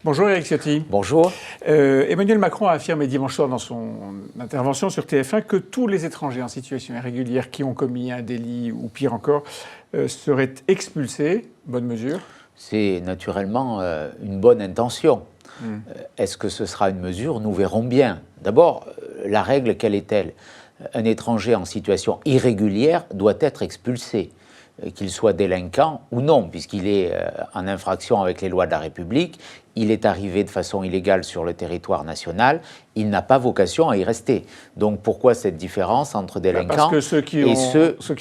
Bonjour Éric Ciotti. Bonjour. Emmanuel Macron a affirmé dimanche soir dans son intervention sur TF1 que tous les étrangers en situation irrégulière qui ont commis un délit ou pire encore seraient expulsés. Bonne mesure. C'est naturellement une bonne intention. Est-ce que ce sera une mesure? Nous verrons bien. D'abord, la règle, quelle est-elle? Un étranger en situation irrégulière doit être expulsé, qu'il soit délinquant ou non, puisqu'il est en infraction avec les lois de la République, il est arrivé de façon illégale sur le territoire national, il n'a pas vocation à y rester. Donc pourquoi cette différence entre délinquants parce que ceux qui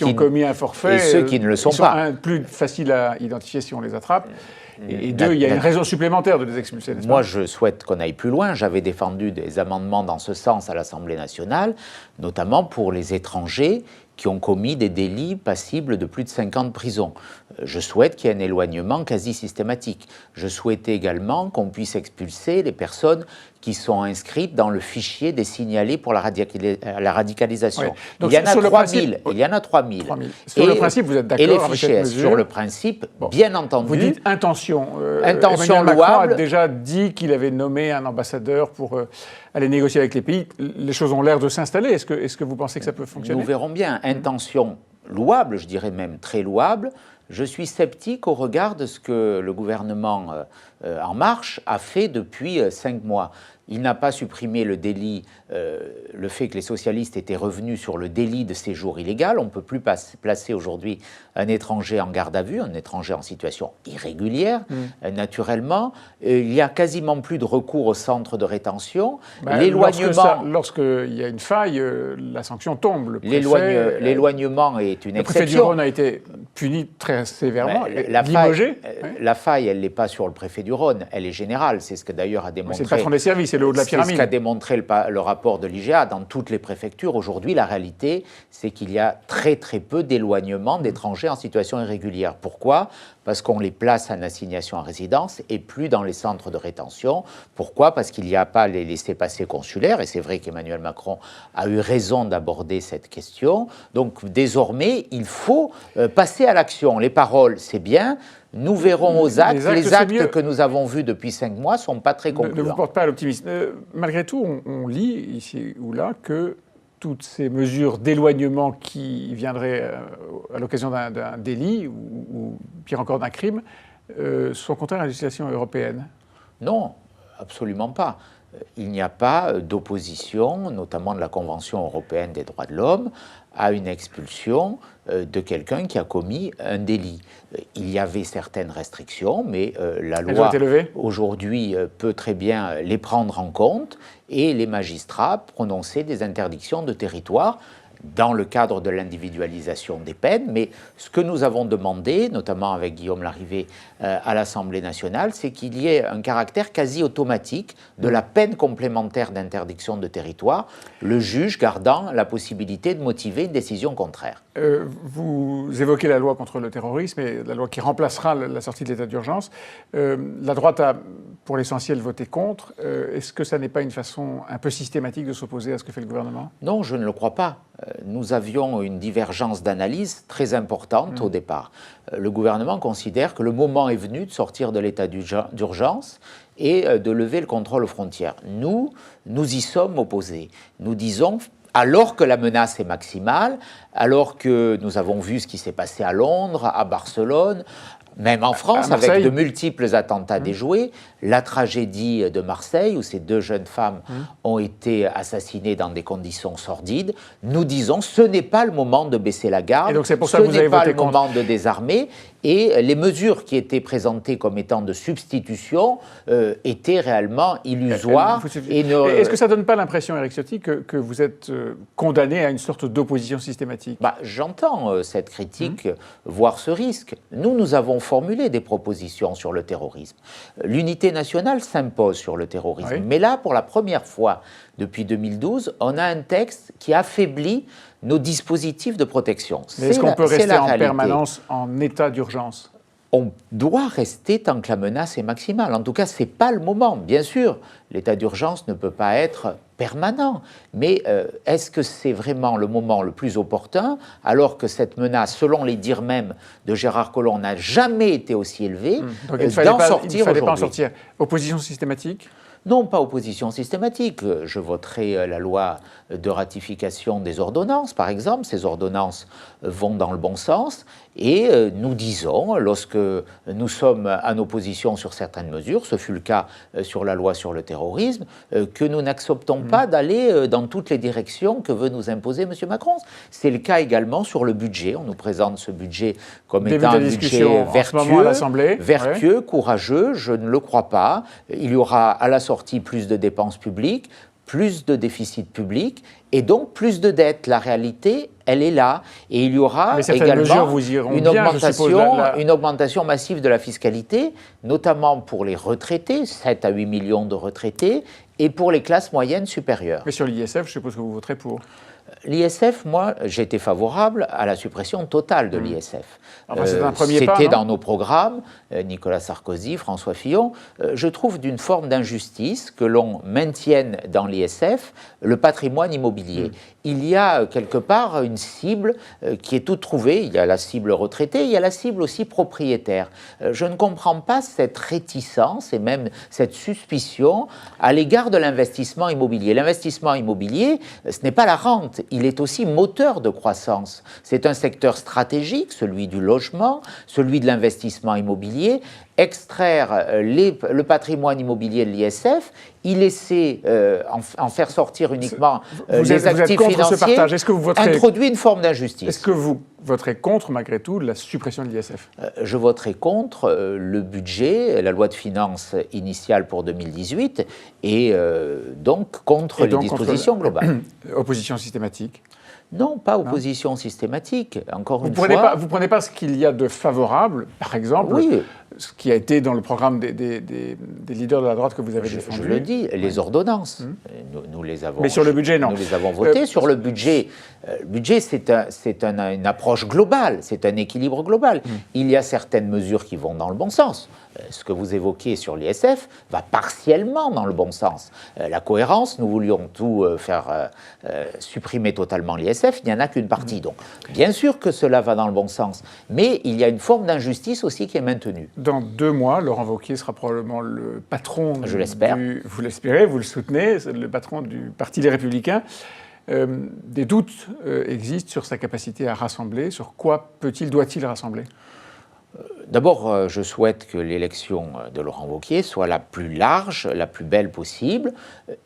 ont commis un forfait et ceux qui ne le sont pas sont plus faciles à identifier si on les attrape. Et deux, il y a une raison supplémentaire de les expulser, n'est-ce pas? Moi, je souhaite qu'on aille plus loin. J'avais défendu des amendements dans ce sens à l'Assemblée nationale, notamment pour les étrangers qui ont commis des délits passibles de plus de 5 ans de prison. Je souhaite qu'il y ait un éloignement quasi systématique. Je souhaitais également qu'on puisse expulser les personnes qui sont inscrites dans le fichier des signalés pour la radicalisation. Oui. Donc, il y en a 3 000. Il y en a 3 000. Sur le principe, vous êtes d'accord avec cette mesure? Sur le principe, bien entendu. Vous dites intention. Intention Emmanuel louable. Macron a déjà dit qu'il avait nommé un ambassadeur pour aller négocier avec les pays. Les choses ont l'air de s'installer. Est-ce que vous pensez que ça peut fonctionner? Nous verrons bien. Intention louable, je dirais même très louable. Je suis sceptique au regard de ce que le gouvernement En Marche a fait depuis 5 mois. Il n'a pas supprimé le délit, le fait que les socialistes étaient revenus sur le délit de séjour illégal. On ne peut plus placer aujourd'hui un étranger en garde à vue, un étranger en situation irrégulière, naturellement. Il y a quasiment plus de recours au centre de rétention. L'éloignement... Lorsqu'il y a une faille, la sanction tombe. L'éloignement est une exception. Le préfet du Rhône a été puni très sévèrement, limogé. La faille, elle n'est pas sur le préfet du Rhône, elle est générale. C'est ce que d'ailleurs a démontré... C'est le patron des services, c'est le haut de la pyramide. C'est ce qu'a démontré le rapport de l'IGA. Dans toutes les préfectures, aujourd'hui, la réalité, c'est qu'il y a très très peu d'éloignement d'étrangers en situation irrégulière. Pourquoi? Parce qu'on les place en assignation à résidence et plus dans les centres de rétention. Pourquoi? Parce qu'il n'y a pas les laissez-passer consulaires, et c'est vrai qu'Emmanuel Macron a eu raison d'aborder cette question. Donc désormais, il faut passer à l'action. Les paroles, c'est bien. Nous verrons aux actes. Les actes que nous avons vus depuis 5 mois ne sont pas très concluants. Ne vous porte pas à l'optimisme. Malgré tout, on lit ici ou là que toutes ces mesures d'éloignement qui viendraient à l'occasion d'un délit ou pire encore d'un crime sont contraires à la législation européenne. Non, absolument pas. Il n'y a pas d'opposition, notamment de la Convention européenne des droits de l'homme, à une expulsion de quelqu'un qui a commis un délit. Il y avait certaines restrictions, mais la loi aujourd'hui peut très bien les prendre en compte et les magistrats prononcer des interdictions de territoire dans le cadre de l'individualisation des peines. Mais ce que nous avons demandé, notamment avec Guillaume Larrivé à l'Assemblée nationale, c'est qu'il y ait un caractère quasi automatique de la peine complémentaire d'interdiction de territoire, le juge gardant la possibilité de motiver une décision contraire. Vous évoquez la loi contre le terrorisme et la loi qui remplacera la sortie de l'état d'urgence. La droite a, pour l'essentiel, voté contre. Est-ce que ça n'est pas une façon un peu systématique de s'opposer à ce que fait le gouvernement? Non, je ne le crois pas. Nous avions une divergence d'analyse très importante au départ. Le gouvernement considère que le moment est venu de sortir de l'état d'urgence et de lever le contrôle aux frontières. Nous y sommes opposés. Nous disons, alors que la menace est maximale, alors que nous avons vu ce qui s'est passé à Londres, à Barcelone, même en France, avec de multiples attentats déjoués, la tragédie de Marseille, où ces 2 jeunes femmes ont été assassinées dans des conditions sordides, nous disons ce n'est pas le moment de baisser la garde, et donc c'est pour ça que vous avez voté contre. Ce n'est pas le moment de désarmer, et les mesures qui étaient présentées comme étant de substitution étaient réellement illusoires. Est-ce que ça ne donne pas l'impression, Éric Ciotti, que vous êtes condamné à une sorte d'opposition systématique? J'entends cette critique, voire ce risque. Nous avons formulé des propositions sur le terrorisme. L'unité nationale s'impose sur le terrorisme. Oui. Mais là, pour la première fois depuis 2012, on a un texte qui affaiblit nos dispositifs de protection. Mais est-ce qu'on peut rester en permanence en état d'urgence? On doit rester tant que la menace est maximale. En tout cas, ce n'est pas le moment. Bien sûr, l'état d'urgence ne peut pas être permanent, mais est-ce que c'est vraiment le moment le plus opportun, alors que cette menace, selon les dires même de Gérard Collomb, n'a jamais été aussi élevée, Donc il ne fallait pas en aujourd'hui. sortir. Opposition systématique ? Non, pas opposition systématique. Je voterai la loi de ratification des ordonnances, par exemple. Ces ordonnances vont dans le bon sens. Et nous disons, lorsque nous sommes en opposition sur certaines mesures, ce fut le cas sur la loi sur le terrorisme, que nous n'acceptons pas d'aller dans toutes les directions que veut nous imposer M. Macron. C'est le cas également sur le budget. On nous présente ce budget comme étant un budget vertueux, courageux. Je ne le crois pas. Il y aura à la sortie plus de dépenses publiques, plus de déficit public et donc plus de dettes. La réalité, elle est là. Et il y aura également une augmentation massive de la fiscalité, notamment pour les retraités, 7 à 8 millions de retraités, et pour les classes moyennes supérieures. Mais sur l'ISF, je suppose que vous voterez pour. L'ISF, moi, j'étais favorable à la suppression totale de l'ISF. Enfin, c'est un premier pas, c'était dans nos programmes, Nicolas Sarkozy, François Fillon. Je trouve d'une forme d'injustice que l'on maintienne dans l'ISF le patrimoine immobilier. Il y a quelque part une cible qui est toute trouvée. Il y a la cible retraitée, il y a la cible aussi propriétaire. Je ne comprends pas cette réticence et même cette suspicion à l'égard de l'investissement immobilier. L'investissement immobilier, ce n'est pas la rente, il est aussi moteur de croissance. C'est un secteur stratégique, celui du logement, celui de l'investissement immobilier. Extraire le patrimoine immobilier de l'ISF, y laisser en faire sortir uniquement les actifs financiers, introduit une forme d'injustice. Est-ce que vous voterez contre, malgré tout, la suppression de l'ISF ? Je voterai contre le budget, la loi de finances initiale pour 2018, et donc contre les dispositions globales. Opposition systématique ? Non, pas opposition systématique. Encore une fois. Vous ne prenez pas ce qu'il y a de favorable, par exemple, ce qui a été dans le programme des leaders de la droite que vous avez défendu. Je le dis, les ordonnances, nous les avons. Mais sur le budget, non. Nous les avons votées. Sur le budget, c'est une approche globale, c'est un équilibre global. Il y a certaines mesures qui vont dans le bon sens. Ce que vous évoquez sur l'ISF va partiellement dans le bon sens. La cohérence, nous voulions tout faire supprimer totalement l'ISF, il n'y en a qu'une partie. Donc, bien sûr que cela va dans le bon sens, mais il y a une forme d'injustice aussi qui est maintenue. Dans 2 mois, Laurent Wauquiez sera probablement le patron Je l'espère. Vous l'espérez, vous le soutenez, le patron du Parti Les Républicains. Des doutes existent sur sa capacité à rassembler. Sur quoi doit-il rassembler ? D'abord, je souhaite que l'élection de Laurent Wauquiez soit la plus large, la plus belle possible,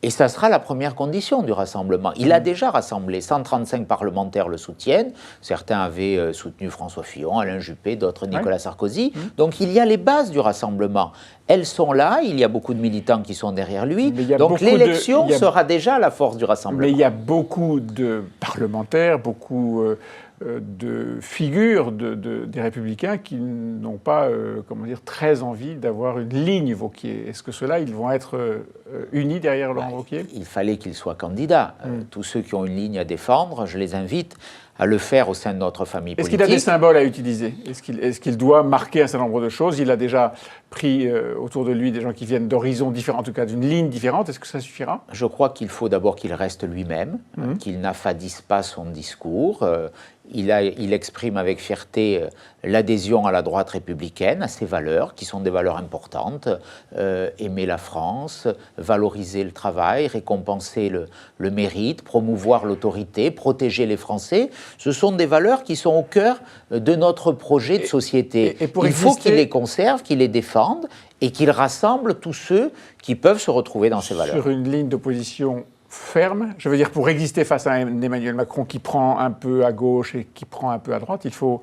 et ça sera la première condition du rassemblement. Il a déjà rassemblé, 135 parlementaires le soutiennent, certains avaient soutenu François Fillon, Alain Juppé, d'autres Nicolas Sarkozy, donc il y a les bases du rassemblement. Elles sont là, il y a beaucoup de militants qui sont derrière lui, donc l'élection sera déjà la force du rassemblement. Mais il y a beaucoup de parlementaires, beaucoup de figures des Républicains qui n'ont pas, très envie d'avoir une ligne Wauquiez. Est-ce que ceux-là, ils vont être unis derrière Laurent Wauquiez ? Il fallait qu'il soit candidat. Tous ceux qui ont une ligne à défendre, je les invite à le faire au sein de notre famille politique. Est-ce qu'il a des symboles à utiliser ? Est-ce qu'il doit marquer un certain nombre de choses ? Il a déjà pris autour de lui des gens qui viennent d'horizons différents, en tout cas d'une ligne différente. Est-ce que ça suffira ? Je crois qu'il faut d'abord qu'il reste lui-même, qu'il n'affadisse pas son discours. Il exprime avec fierté l'adhésion à la droite républicaine, à ses valeurs, qui sont des valeurs importantes. Aimer la France, valoriser le travail, récompenser le mérite, promouvoir l'autorité, protéger les Français. Ce sont des valeurs qui sont au cœur de notre projet de société. Il faut qu'il les conserve, qu'il les défende et qu'il rassemble tous ceux qui peuvent se retrouver dans ces valeurs. Sur une ligne d'opposition ferme, je veux dire, pour exister face à un Emmanuel Macron qui prend un peu à gauche et qui prend un peu à droite, il faut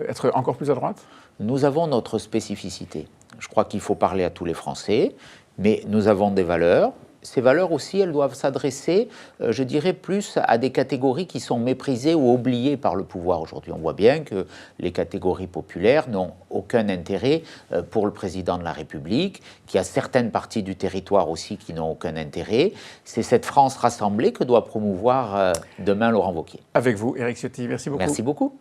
être encore plus à droite ? Nous avons notre spécificité. Je crois qu'il faut parler à tous les Français, mais nous avons des valeurs. Ces valeurs aussi, elles doivent s'adresser, je dirais, plus à des catégories qui sont méprisées ou oubliées par le pouvoir aujourd'hui. On voit bien que les catégories populaires n'ont aucun intérêt pour le président de la République, qu'il y a certaines parties du territoire aussi qui n'ont aucun intérêt. C'est cette France rassemblée que doit promouvoir demain Laurent Wauquiez. Avec vous, Éric Ciotti. Merci beaucoup. Merci beaucoup.